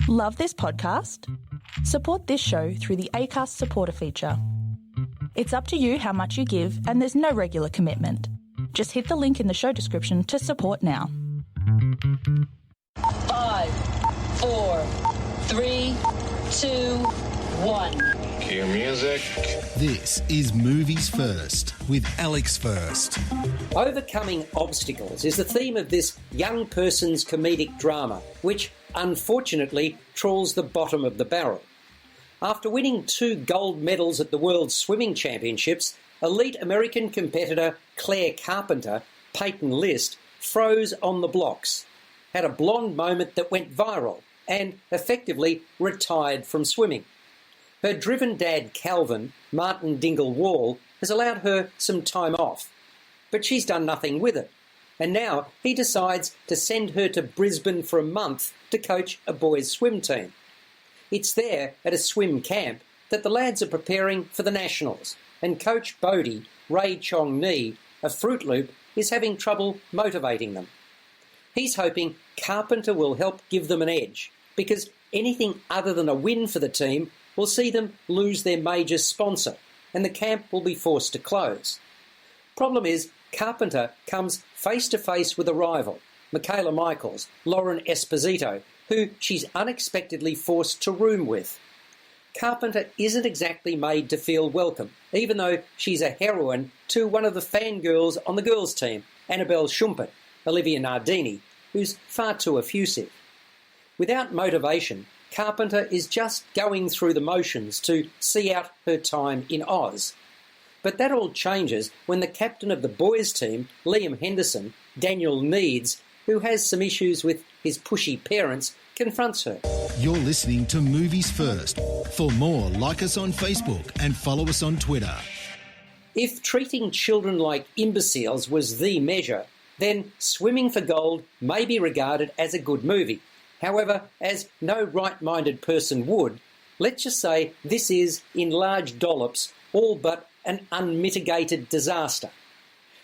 Love this podcast? Support this show through the Acast supporter feature. It's up to you how much you give, and there's no regular commitment. Just hit the link in the show description to support now. 5, 4, 3, 2, 1. Cue music. This is Movies First with Alex First. Overcoming obstacles is the theme of this young person's comedic drama, which unfortunately trawls the bottom of the barrel. After winning 2 gold medals at the World Swimming Championships, elite American competitor Claire Carpenter, Peyton List, froze on the blocks, had a blonde moment that went viral, and effectively retired from swimming. Her driven dad Calvin, Martin Dingle Wall, has allowed her some time off, but she's done nothing with it. And now he decides to send her to Brisbane for a month to coach a boys' swim team. It's there at a swim camp that the lads are preparing for the Nationals, and Coach Bodie, Ray Chong Ni, a Fruit Loop, is having trouble motivating them. He's hoping Carpenter will help give them an edge, because anything other than a win for the team will see them lose their major sponsor, and the camp will be forced to close. Problem is, Carpenter comes face-to-face with a rival, Mikayla Michaels, Lauren Esposito, who she's unexpectedly forced to room with. Carpenter isn't exactly made to feel welcome, even though she's a heroine to one of the fangirls on the girls' team, Annabelle Schumpert, Olivia Nardini, who's far too effusive. Without motivation, Carpenter is just going through the motions to see out her time in Oz. But that all changes when the captain of the boys' team, Liam Henderson, Daniel Needs, who has some issues with his pushy parents, confronts her. You're listening to Movies First. For more, like us on Facebook and follow us on Twitter. If treating children like imbeciles was the measure, then Swimming for Gold may be regarded as a good movie. However, as no right-minded person would, let's just say this is, in large dollops, all but an unmitigated disaster.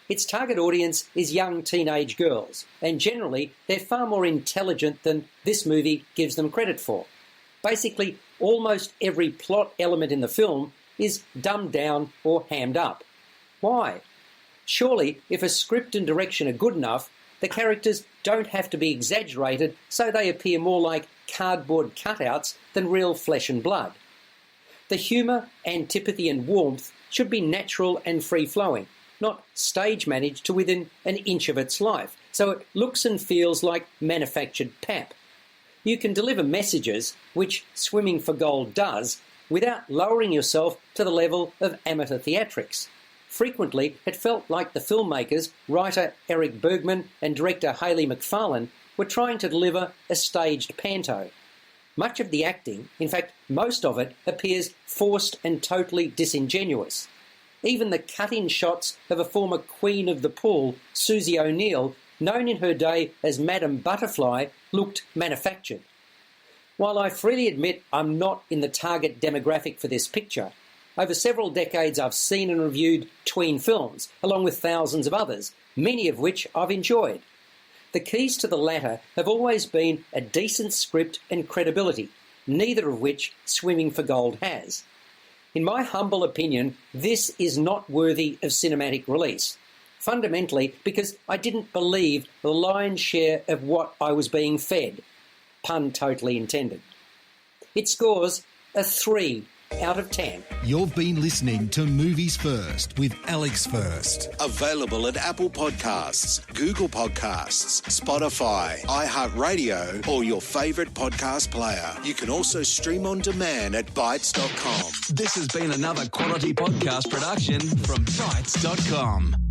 Its target audience is young teenage girls, and generally they're far more intelligent than this movie gives them credit for. Basically, almost every plot element in the film is dumbed down or hammed up. Why? Surely, if a script and direction are good enough, the characters don't have to be exaggerated so they appear more like cardboard cutouts than real flesh and blood. The humour, antipathy and warmth should be natural and free-flowing, not stage-managed to within an inch of its life, so it looks and feels like manufactured pap. You can deliver messages, which Swimming for Gold does, without lowering yourself to the level of amateur theatrics. Frequently, it felt like the filmmakers, writer Eric Bergman and director Hayley MacFarlane, were trying to deliver a staged panto. Much of the acting, in fact most of it, appears forced and totally disingenuous. Even the cut-in shots of a former queen of the pool, Susie O'Neill, known in her day as Madame Butterfly, looked manufactured. While I freely admit I'm not in the target demographic for this picture, over several decades I've seen and reviewed tween films, along with thousands of others, many of which I've enjoyed. The keys to the latter have always been a decent script and credibility, neither of which Swimming for Gold has. In my humble opinion, this is not worthy of cinematic release, fundamentally because I didn't believe the lion's share of what I was being fed. Pun totally intended. It scores a 3 out of 10. You've been listening to Movies First with Alex First. Available at Apple Podcasts, Google Podcasts, Spotify, iHeartRadio, or your favourite podcast player. You can also stream on demand at Bytes.com. This has been another quality podcast production from Bytes.com.